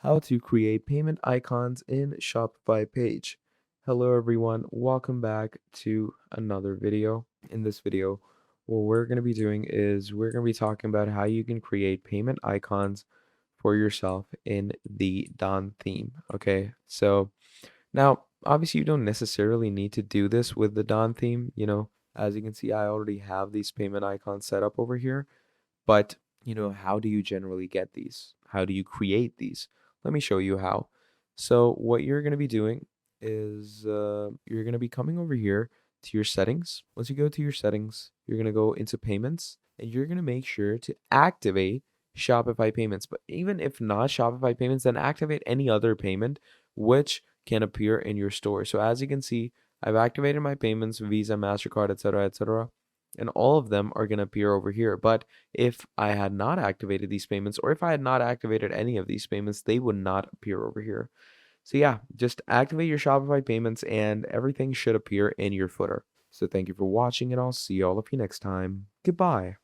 How to create payment icons in Shopify page. Hello everyone, welcome back to another video. In this video, what we're going to be doing is we're going to be talking about how you can create payment icons for yourself in the Dawn theme. Okay, so now obviously you don't necessarily need to do this with the Dawn theme. As you can see, I already have these payment icons set up over here. But, how do you generally get these? How do you create these? Let me show you how. So what you're going to be doing is you're going to be coming over here to your settings. Once you go to your settings, you're going to go into payments and you're going to make sure to activate Shopify payments. But even if not Shopify payments, then activate any other payment which can appear in your store. So as you can see, I've activated my payments, Visa, MasterCard, etc., etc., and all of them are going to appear over here. But if I had not activated these payments, or if I had not activated any of these payments, they would not appear over here. So yeah, just activate your Shopify payments and everything should appear in your footer. So thank you for watching and I'll see all of you next time. Goodbye.